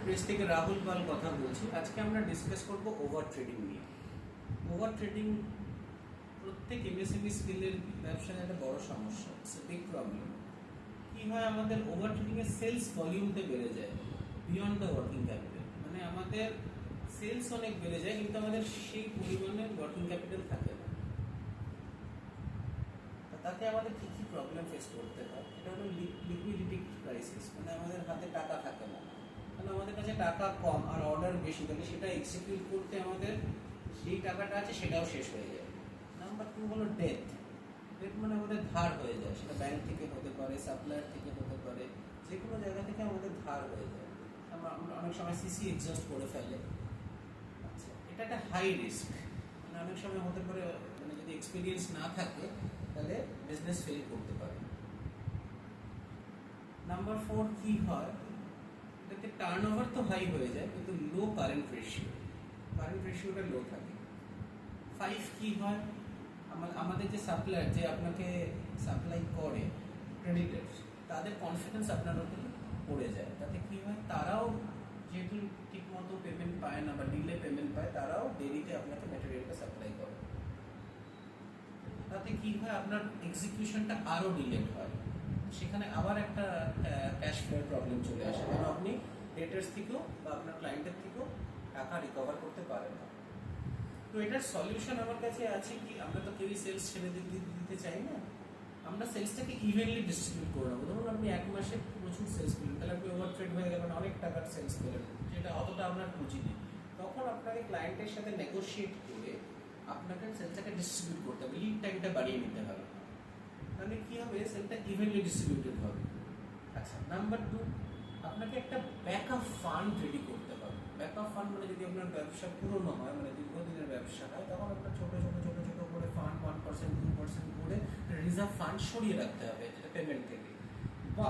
Press থেকে রাহুল পাল কথা বলছি। আজকে আমরা ডিসকাস করব ওভার ট্রেডিং নিয়ে। ওভার ট্রেডিং প্রত্যেক এমএসএমই স্কিলের ব্যবসায় একটা বড় সমস্যা, ইটস এ বিগ প্রবলেম। কি হয়, আমাদের ওভার ট্রেডিং এর সেলস ভলিউমটা বেড়ে যায় বিয়ন্ড দ্য ওয়ার্কিং ক্যাপিটাল। মানে আমাদের সেলস অনেক বেড়ে যায় কিন্তু আমাদের সেই পরিমাণের ওয়ার্কিং ক্যাপিটাল থাকে না। তাতে আমাদের কী কী প্রবলেম ফেস করতে হয়, এটা হলো লিকুইডিটি ক্রাইসিস। মানে আমাদের হাতে টাকা থাকে না, মানে আমাদের কাছে টাকা কম আর অর্ডার বেশি, তাহলে সেটা এক্সিকিউট করতে আমাদের যেই টাকাটা আছে সেটাও শেষ হয়ে যায়। নাম্বার 2 হলো ডেথ। ডেথ মানে আমাদের ধার হয়ে যায়, সেটা ব্যাংক থেকে হতে পারে, সাপ্লায়ার থেকে হতে পারে, যে কোনো জায়গা থেকে আমাদের ধার হয়ে যায়। আমরা অনেক সময় সিসি এক্সস্ট করে ফেলে। আচ্ছা, এটা একটা হাই রিস্ক। মানে অনেক সময় হতে পারে, মানে যদি এক্সপিরিয়েন্স না থাকে তাহলে বিজনেস ফেল করতে পারে। নাম্বার 4 কি হয়, এটাতে টার্ন ওভার তো হাই হয়ে যায় কিন্তু লো কারেন্ট রেশিওটা লো থাকে। 5 কি হয়, আমাদের যে সাপ্লায়ার, যে আপনাকে সাপ্লাই করে, ক্রেডিটার্স, তাদের কনফিডেন্স আপনার উপরে পড়ে যায়। তাতে কি হয়, তারাও যেহেতু ঠিক মতো পেমেন্ট পায় না বা ডিলে পেমেন্ট পায়, তারাও দেরিতে আপনাকে ম্যাটেরিয়ালটা সাপ্লাই করে। তাতে কি হয়, আপনার এক্সিকিউশনটা আরও ডিলেড হয়। সেখানে আবার একটা ক্যাশ ফ্লোর প্রবলেম চলে আসে, কারণ আপনি ডেটার্স থেকেও বা আপনার ক্লায়েন্টের থেকেও টাকা রিকভার করতে পারেন না। তো এটার সলিউশন আমার কাছে আছে কি, আমরা তো কেউই সেলস ছেড়ে দিতে চাই না। আমরা সেলসটাকে ইভেনলি ডিস্ট্রিবিউট করে নেবো। ধরুন আপনি এক মাসে প্রচুর সেলস পেলেন, তাহলে আপনি ওভার ট্রেড হয়ে গেলেন, অনেক টাকার সেলস পেলেন, যেটা অতটা আপনার পুঁজি নেই। তখন আপনাকে ক্লায়েন্টের সাথে নেগোশিয়েট করে আপনাকে সেলসটাকে ডিস্ট্রিবিউট করতে হবে, লিড টাইমটা বাড়িয়ে নিতে হবে। তাহলে কি হবে, সেলটা ইভেনলি ডিস্ট্রিবিউটেড হবে। আচ্ছা, নাম্বার 2, আপনাকে একটা ব্যাকআপ ফান্ড রেডি করতে হবে। ব্যাকআপ ফান্ড মানে যদি আপনার ব্যবসা পুরনো হয়, মানে দীর্ঘদিনের ব্যবসা হয়, তখন আপনার ছোট ছোট করে ফান্ড 1% 2% করে রিজার্ভ ফান্ড সরিয়ে রাখতে হবে, যেটা পেমেন্ট থেকে। বা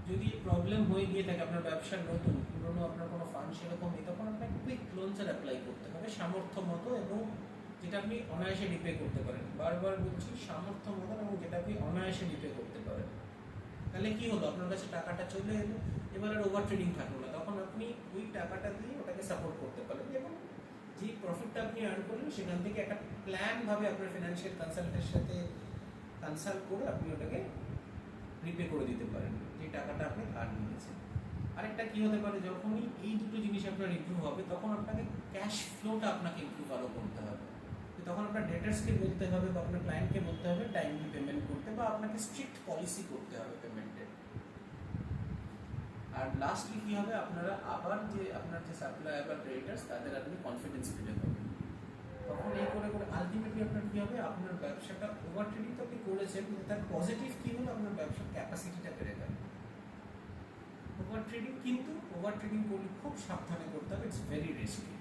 যদি প্রবলেম হয়ে গিয়ে থাকে, আপনার ব্যবসার নতুন, পুরনো আপনার কোনো ফান্ড সেরকম নেই, তখন আপনাকে কুইক লোনসের অ্যাপ্লাই করতে হবে সামর্থ্য মতো, এবং যেটা আপনি অনায়াসে রিপে করতে পারেন। বারবার বলছি, সামর্থ্য মতো এবং যেটা আপনি অনায়াসে রিপে করতে পারেন। তাহলে কি হলো, আপনার কাছে টাকাটা চলে এলো, এবার আর ওভার ট্রেডিং থাকলো না। তখন আপনি ওই টাকাটা দিয়ে ওটাকে সাপোর্ট করতে পারেন, এবং যে প্রফিটটা আপনি আর্ন করলেন সেখান থেকে একটা প্ল্যান ভাবে আপনার ফিনান্সিয়াল কনসালটেন্টের সাথে কনসাল্ট করে আপনি ওটাকে রিপে করে দিতে পারেন, যে টাকাটা আপনি ধার নিয়েছেন। আরেকটা কি হতে পারে, যখনই এই দুটো জিনিস আপনার ইমপ্রুভ হবে, তখন আপনাকে ক্যাশ ফ্লোটা আপনাকে ইমপ্রুভ আরও করতে হবে। তখন আপনার ডেটার্সকে বলতে হবে বা আপনার ক্লায়েন্টকে বলতে হবে টাইমলি পেমেন্ট করতে, বা আপনাকে স্ট্রিক্ট পলিসি করতে হবে পেমেন্টের। আর লাস্টলি কি হবে, আপনারা আবার যে আপনার যে সাপ্লায়ার বা ক্রেডিটার্স, তাদের আপনি কনফিডেন্স ফিরে পাবেন। তখন এই করে করে আলটিমেটলি আপনার কি হবে, আপনার ব্যবসাটা, ওভার ট্রেডিং তো আপনি করেছেন কিন্তু তার পজিটিভ কি হলো, আপনার ব্যবসার ক্যাপাসিটিটা বেড়ে গেল। ওভার ট্রেডিং করলে খুব সাবধানে করতে হবে, ইটস ভেরি রিস্কি।